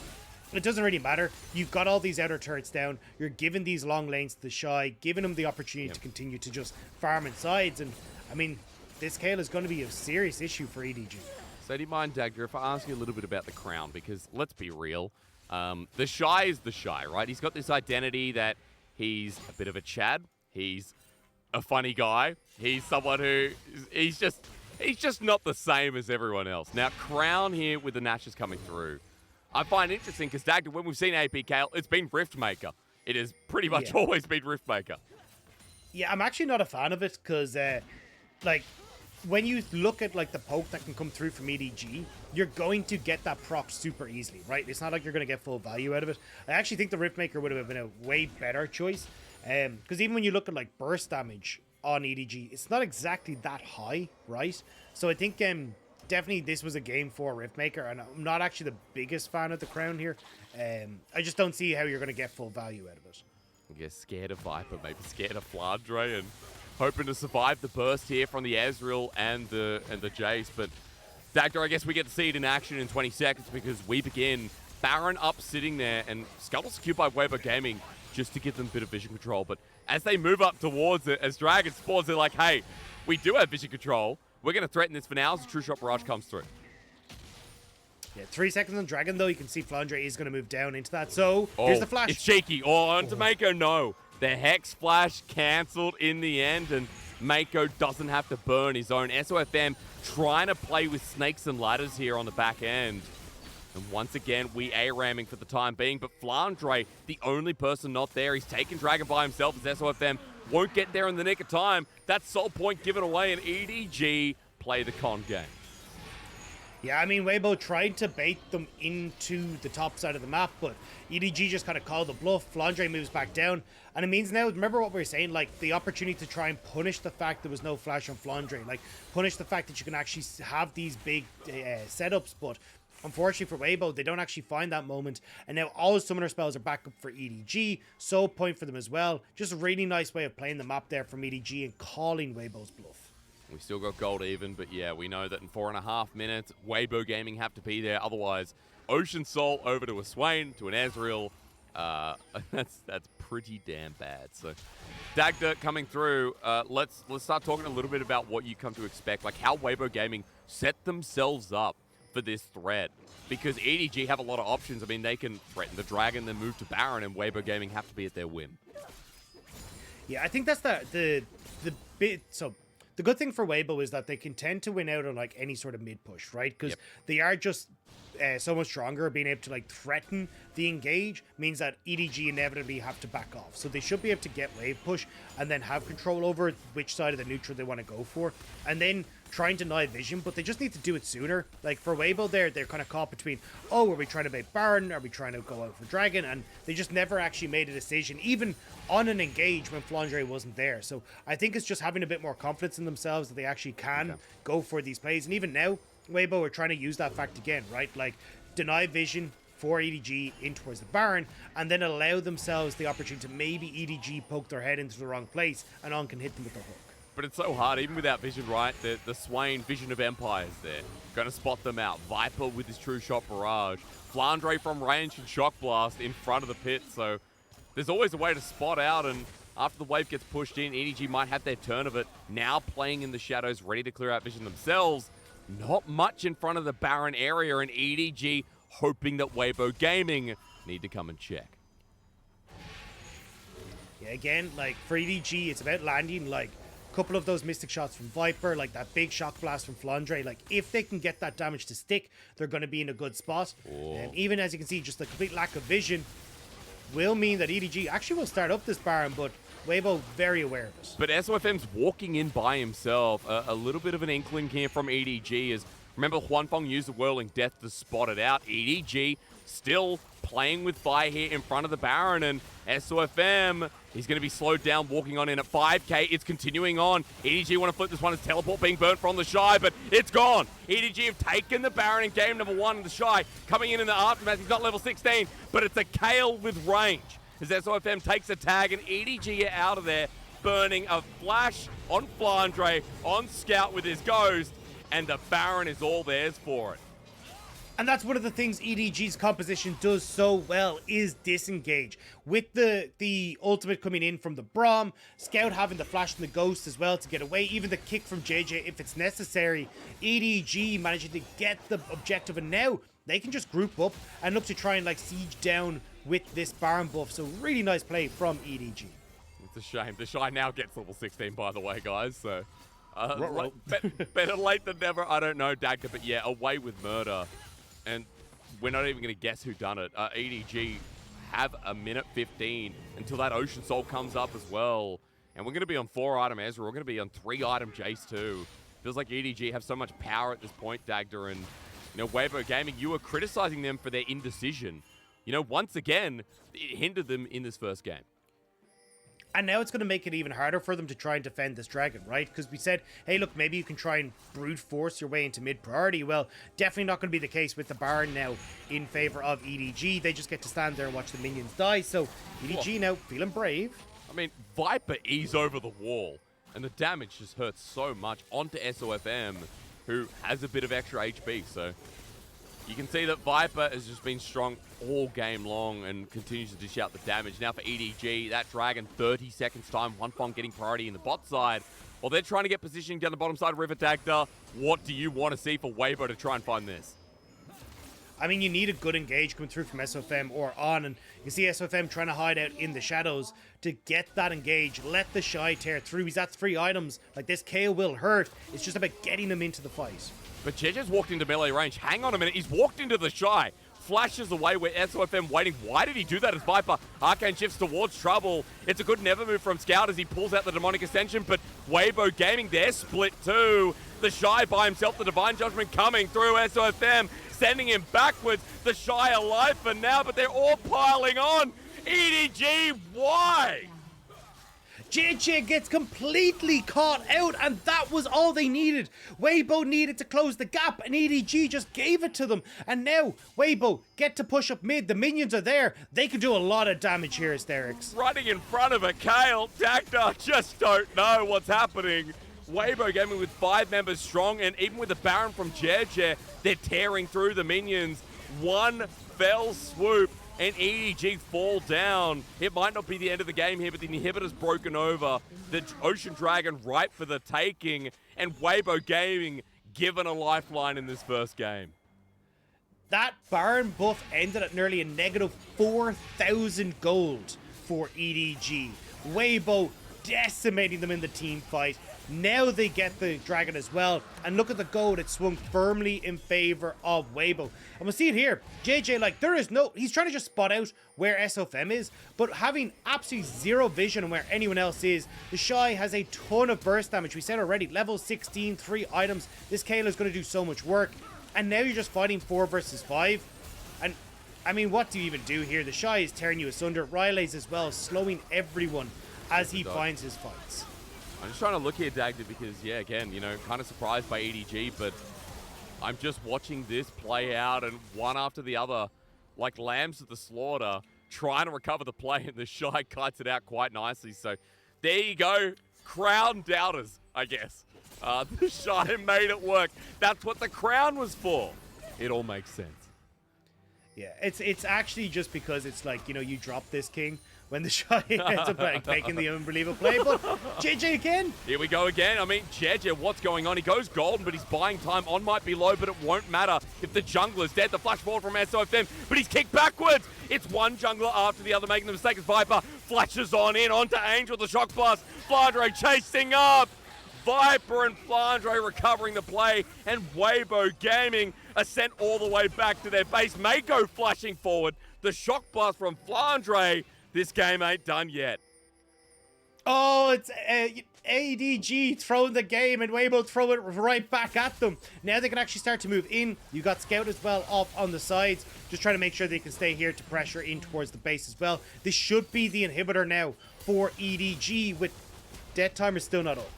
it doesn't really matter. You've got all these outer turrets down. You're giving these long lanes to the Shy, giving them the opportunity to continue to just farm insides, and I mean, this Kale is going to be a serious issue for EDG.
So do you mind, Dagda, if I ask you a little bit about the crown? Because let's be real, the Shy is the Shy, right? He's got this identity that he's a bit of a Chad. He's a funny guy. He's someone who he's just not the same as everyone else. Now, Crown here with the Nashes coming through, I find interesting because Dagda, when we've seen AP Kale, it's been Riftmaker. It has pretty much always been Riftmaker.
Yeah, I'm actually not a fan of it because, like, when you look at like the poke that can come through from EDG, you're going to get that proc super easily, right? It's not like you're going to get full value out of it. I actually think the Riftmaker would have been a way better choice, because even when you look at like burst damage on EDG, it's not exactly that high, right? So I think definitely this was a game for Riftmaker, and I'm not actually the biggest fan of the crown here. I just don't see how you're going to get full value out of it.
I guess scared of Viper, maybe scared of Flandre, and hoping to survive the burst here from the Ezreal and the Jace. But Dagda, I guess we get to see it in action in 20 seconds because we begin. Baron up sitting there, and Scuttle secured by Weibo Gaming just to give them a bit of vision control. But as they move up towards it, as Dragon spawns, they're like, hey, we do have vision control. We're going to threaten this for now as the True Shot Barrage comes through.
Yeah, 3 seconds on Dragon, though. You can see Flandre is going to move down into that. So, here's the flash.
It's cheeky. On to Mako, no. The Hex Flash cancelled in the end, and Mako doesn't have to burn his own. SOFM trying to play with snakes and ladders here on the back end. And once again, we A-ramming for the time being, but Flandre, the only person not there. He's taken Dragon by himself as SOFM won't get there in the nick of time. That's Soul Point given away, and EDG play the con game.
Yeah, I mean, Weibo tried to bait them into the top side of the map, but EDG just kind of called the bluff. Flandre moves back down, and it means now, remember what we were saying, like, the opportunity to try and punish the fact there was no flash on Flandre, like, punish the fact that you can actually have these big setups, but unfortunately for Weibo, they don't actually find that moment, and now all summoner spells are back up for EDG, so point for them as well. Just a really nice way of playing the map there from EDG and calling Weibo's bluff.
We still got gold even, but yeah, we know that in 4.5 minutes, Weibo Gaming have to be there. Otherwise, Ocean Soul over to a Swain, to an Ezreal. That's pretty damn bad. So, Dagda coming through. Let's start talking a little bit about what you come to expect, like how Weibo Gaming set themselves up for this threat. Because EDG have a lot of options. I mean, they can threaten the Dragon, then move to Baron, and Weibo Gaming have to be at their whim.
Yeah, I think that's the bit. So, the good thing for Weibo is that they can tend to win out on like any sort of mid push, right? Because they are just so much stronger. Being able to like threaten the engage means that EDG inevitably have to back off. So they should be able to get wave push and then have control over which side of the neutral they want to go for, and then try and deny vision. But they just need to do it sooner. Like for Weibo, they're kind of caught between, oh, are we trying to bait Baron? Are we trying to go out for Dragon? And they just never actually made a decision, even on an engage when Flandre wasn't there. So I think it's just having a bit more confidence in themselves that they actually can go for these plays. And even now, Weibo are trying to use that fact again, right? Like deny vision for EDG in towards the Baron, and then allow themselves the opportunity to maybe EDG poke their head into the wrong place, and On can hit them with the hook.
But it's so hard, even without vision, right? The Swain Vision of Empires there. Going to spot them out. Viper with his True Shot Barrage. Flandre from range and Shock Blast in front of the pit. So there's always a way to spot out, and after the wave gets pushed in, EDG might have their turn of it. Now playing in the shadows, ready to clear out vision themselves. Not much in front of the Baron area, and EDG hoping that Weibo Gaming need to come and check.
Yeah, again, like for EDG, it's about landing like a couple of those mystic shots from Viper, like that big shock blast from Flandre. Like if they can get that damage to stick, they're going to be in a good spot. And even as you can see, just the complete lack of vision will mean that EDG actually will start up this Baron, but Weibo very aware of it.
But SOFM's walking in by himself. A little bit of an inkling here from EDG is, remember, Huanfeng used the Whirling Death to spot it out. EDG still playing with fire here in front of the Baron, and SOFM, he's going to be slowed down walking on in at 5k. It's continuing on. EDG want to flip this one as teleport being burnt from the Shy, but it's gone. EDG have taken the Baron in game number 1. The Shy coming in the aftermath. He's not level 16, but it's a Kale with range as SOFM takes a tag, and EDG are out of there, burning a flash on Flandre, on Scout with his Ghost, and the Baron is all theirs for it.
And that's one of the things EDG's composition does so well, is disengage. With the ultimate coming in from the Braum, Scout having the flash and the Ghost as well to get away, even the kick from JJ if it's necessary, EDG managing to get the objective, and now they can just group up and look to try and like siege down with this Baron buff. So really nice play from EDG.
It's a shame. The Shy now gets level 16, by the way, guys, so...
Ruh-roh.
better late than never, I don't know, Dagda, but yeah, away with murder. And we're not even going to guess who done it. EDG have a minute 15 until that Ocean Soul comes up as well. And we're going to be on 4-item Ezra. We're going to be on 3-item Jace too. Feels like EDG have so much power at this point, Dagda. And, you know, Weibo Gaming, you were criticizing them for their indecision. You know, once again, it hindered them in this first game.
And now it's going to make it even harder for them to try and defend this dragon, right? Because we said, hey, look, maybe you can try and brute force your way into mid-priority. Well, definitely not going to be the case with the Baron now in favor of EDG. They just get to stand there and watch the minions die. So EDG now feeling brave.
I mean, Viper ease over the wall, and the damage just hurts so much onto SOFM, who has a bit of extra HP. So you can see that Viper has just been strong all game long and continues to dish out the damage. Now for EDG, that Dragon, 30 seconds time, Huanfeng getting priority in the bot side. While they're trying to get positioning down the bottom side of River Dagda, what do you want to see for Weibo to try and find this?
I mean, you need a good engage coming through from SOFM or on, and you see SOFM trying to hide out in the shadows to get that engage, let the Shy tear through. He's at 3 items. Like, this KO will hurt. It's just about getting him into the fight.
But JJ's walked into melee range. Hang on a minute. He's walked into the Shy. Flashes away with SOFM waiting. Why did he do that as Viper? Arcane shifts towards trouble. It's a good never move from Scout as he pulls out the Demonic Ascension, but Weibo Gaming, they're split too. The Shy by himself, the Divine Judgment coming through SOFM, sending him backwards. The Shy alive for now, but they're all piling on. EDG, why?
JJ gets completely caught out, and that was all they needed. Weibo needed to close the gap, and EDG just gave it to them. And now, Weibo get to push up mid. The minions are there. They can do a lot of damage here, Asterix.
Running in front of a Kale. Dagda just don't know what's happening. Weibo Gaming with 5 members strong, and even with the Baron from JJ, they're tearing through the minions. One fell swoop, and EDG fall down. It might not be the end of the game here, but the inhibitor's broken over. The Ocean Dragon ripe for the taking, and Weibo Gaming given a lifeline in this first game.
That Baron buff ended at nearly a negative 4,000 gold for EDG. Weibo decimating them in the team fight. Now they get the dragon as well. And look at the gold. It swung firmly in favor of Weibo. And we'll see it here. JJ, like, he's trying to just spot out where SOFM is, but having absolutely zero vision on where anyone else is. The Shy has a ton of burst damage. We said already, level 16, 3 items. This Kayla is going to do so much work. And now you're just fighting 4 versus 5. And, I mean, what do you even do here? The Shy is tearing you asunder. Riley's as well, slowing everyone as he finds his fights.
I'm just trying to look here, Dagda, because, yeah, again, you know, kind of surprised by EDG, but I'm just watching this play out, and one after the other, like lambs to the slaughter, trying to recover the play, and the Shy kites it out quite nicely. So there you go. Crown doubters, I guess. The Shy made it work. That's what the crown was for. It all makes sense.
Yeah, it's actually just because it's like, you know, you drop this king, when the Shy ends up making the unbelievable play. But JJ again.
Here we go again. I mean, JJ, what's going on? He goes golden, but he's buying time. On might be low, but it won't matter if the jungler's dead. The flash forward from SOFM, but he's kicked backwards. It's one jungler after the other making the mistake as Viper flashes on in onto Angel with the shock blast. Flandre chasing up. Viper and Flandre recovering the play, and Weibo Gaming are sent all the way back to their base. Mako flashing forward. The shock blast from Flandre. This game ain't done yet.
Oh, it's EDG throwing the game, and Weibo throw it right back at them. Now they can actually start to move in. You got Scout as well off on the sides, just trying to make sure they can stay here to pressure in towards the base as well. This should be the inhibitor now for EDG, with death timer still not up.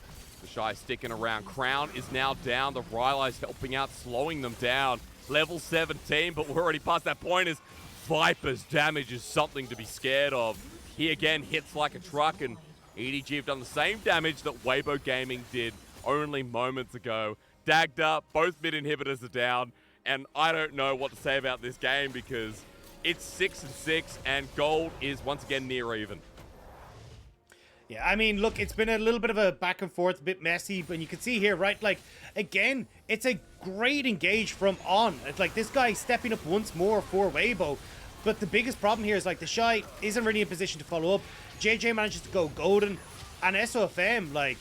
The Shy sticking around. Crown is now down. The Rylai's helping out, slowing them down. Level 17, but we're already past that point as Viper's damage is something to be scared of. He again hits like a truck, and EDG have done the same damage that Weibo Gaming did only moments ago. Dagda, both mid inhibitors are down, and I don't know what to say about this game because it's 6-6, and gold is once again near even.
Yeah, I mean, look, it's been a little bit of a back and forth, a bit messy, but you can see here, right, like, again, it's a great engage from On. It's like this guy stepping up once more for Weibo, but the biggest problem here is, like, the Shy isn't really in position to follow up. JJ manages to go golden, and SOFM, like,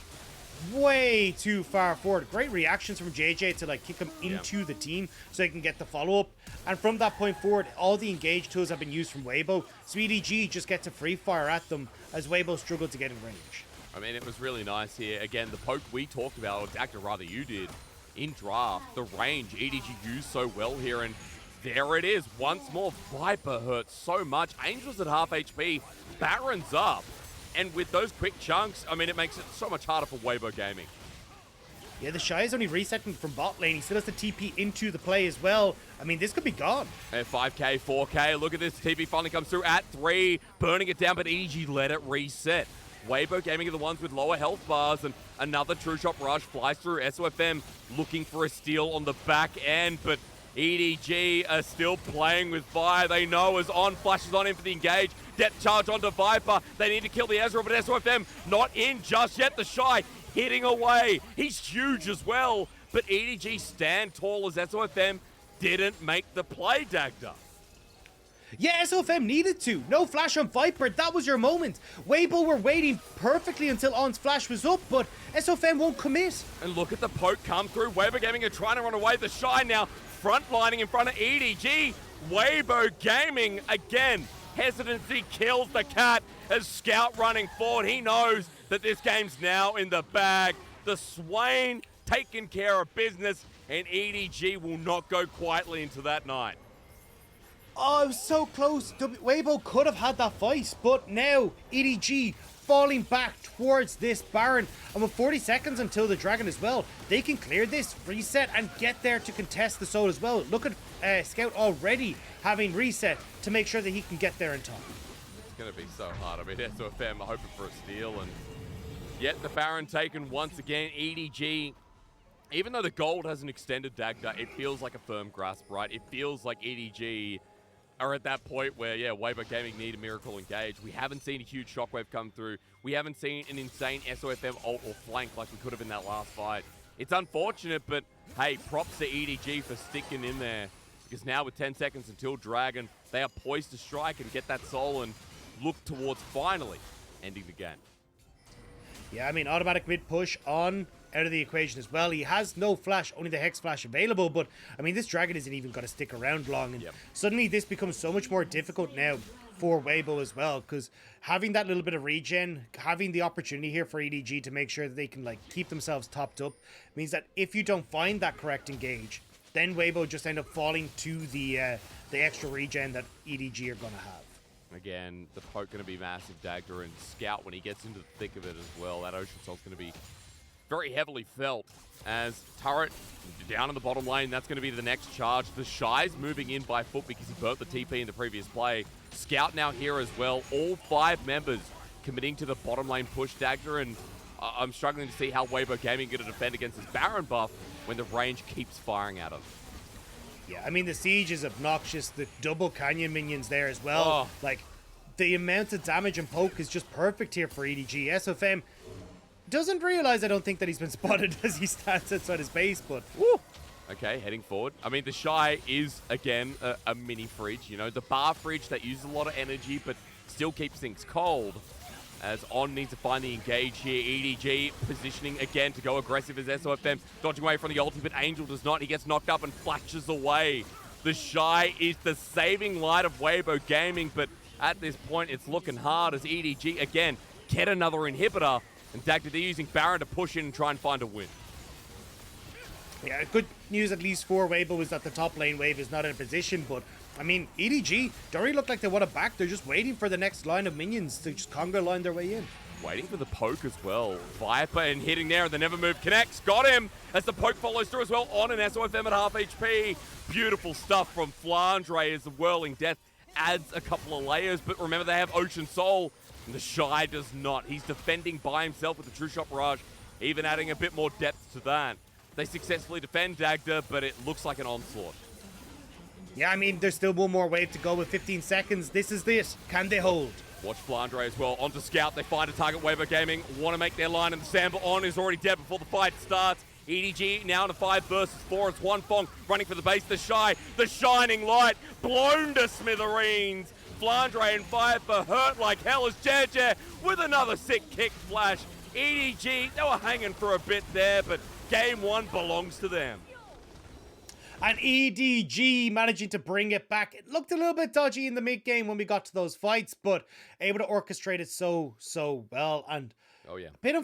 way too far forward. Great reactions from JJ to, like, kick him into the team so he can get the follow-up. And from that point forward, all the engage tools have been used from Weibo. So EDG just gets a free fire at them as Weibo struggled to get in range.
I mean, it was really nice here. Again, the poke we talked about, or Dagda rather you did, in draft, the range EDG used so well here, and there it is. Once more, Viper hurts so much. Angel's at half HP, Baron's up. And with those quick chunks, I mean, it makes it so much harder for Weibo Gaming.
Yeah, the Shy is only resetting from bot lane. He still has to TP into the play as well. I mean, this could be gone.
At 5k, 4k, look at this. TP finally comes through at 3, burning it down, but EDG let it reset. Weibo Gaming are the ones with lower health bars, and another True Shot Rush flies through. SOFM looking for a steal on the back end, but EDG are still playing with fire. They know as On flashes on in for the engage. Depth charge onto Viper. They need to kill the Ezreal, but SOFM not in just yet. The Shy hitting away. He's huge as well, but EDG stand tall as SOFM didn't make the play, Dagda.
Yeah, SOFM needed to. No flash on Viper. That was your moment. Weibo were waiting perfectly until On's flash was up, but SOFM won't commit.
And look at the poke come through. Weibo Gaming are trying to run away. The Shy now frontlining in front of EDG. Weibo Gaming again. Hesitancy kills the cat as Scout running forward. He knows that this game's now in the bag. The Swain taking care of business, and EDG will not go quietly into that night.
Oh, it was so close. Weibo could have had that fight, but now EDG falling back towards this Baron. And with 40 seconds until the Dragon as well, they can clear this, reset, and get there to contest the Soul as well. Look at Scout already having reset to make sure that he can get there in time.
It's going to be so hard. I mean, SOFM are hoping for a steal, and yet the Baron taken once again. EDG, even though the gold hasn't extended Dagda, it feels like a firm grasp, right? It feels like EDG are at that point where, yeah, Weibo Gaming need a miracle engage. We haven't seen a huge shockwave come through. We haven't seen an insane SOFM ult or flank like we could have in that last fight. It's unfortunate, but hey, props to EDG for sticking in there. Because now with 10 seconds until Dragon, they are poised to strike and get that soul and look towards finally ending the game.
Yeah, I mean, automatic mid push on out of the equation as well. He has no flash, only the Hex flash available, but I mean, this Dragon isn't even going to stick around long, and suddenly this becomes so much more difficult now for Weibo as well, because having that little bit of regen, having the opportunity here for EDG to make sure that they can like keep themselves topped up, means that if you don't find that correct engage, then Weibo just end up falling to the extra regen that EDG are going to have.
Again, the poke going to be massive, Dagda, and Scout when he gets into the thick of it as well. That Ocean Soul's going to be very heavily felt as Turret down in the bottom lane. That's going to be the next charge. The Shy's moving in by foot because he burnt the TP in the previous play. Scout now here as well. All 5 members committing to the bottom lane push, Dagda, and I'm struggling to see how Weibo Gaming are going to defend against this Baron buff when the range keeps firing at him.
Yeah, I mean, the siege is obnoxious. The double Canyon minions there as well.
Oh.
Like, the amount of damage and poke is just perfect here for EDG. SOFM doesn't realize, I don't think, that he's been spotted as he stands outside his base, but...
Woo! Okay, heading forward. I mean, the Shy is, again, a mini fridge. You know, the bar fridge that uses a lot of energy, but still keeps things cold. As On needs to find the engage here. EDG positioning again to go aggressive as SOFM. Dodging away from the ulti, but Angel does not. He gets knocked up and flashes away. The Shy is the saving light of Weibo Gaming, but at this point, it's looking hard as EDG, again, get another inhibitor. And Dagda, they're using Baron to push in and try and find a win.
Yeah, good news at least for Weibo is that the top lane wave is not in a position, but I mean, EDG don't really look like they want to back. They're just waiting for the next line of minions to just conga line their way in.
Waiting for the poke as well. Viper and hitting there, and the never move connects. Got him as the poke follows through as well. On and SOFM at half HP. Beautiful stuff from Flandre as the Whirling Death adds a couple of layers, but remember they have Ocean Soul, and the Shy does not. He's defending by himself with the True Shot Barrage, even adding a bit more depth to that. They successfully defend Dagda, but it looks like an onslaught.
Yeah, I mean, there's still one more wave to go with 15 seconds. This is it. Can they hold?
Watch Flandre as well. Onto Scout. They find a target. Weibo Gaming want to make their line, and the Samba On is already dead before the fight starts. EDG now in a 5 versus 4. It's one Fong running for the base. The Shy, the shining light, blown to smithereens. Flandre and Viper hurt like hell as Jeje with another sick kick flash. EDG, they were hanging for a bit there, but Game 1 belongs to them.
And EDG managing to bring it back. It looked a little bit dodgy in the mid-game when we got to those fights, but able to orchestrate it so well. And
oh yeah,
a bit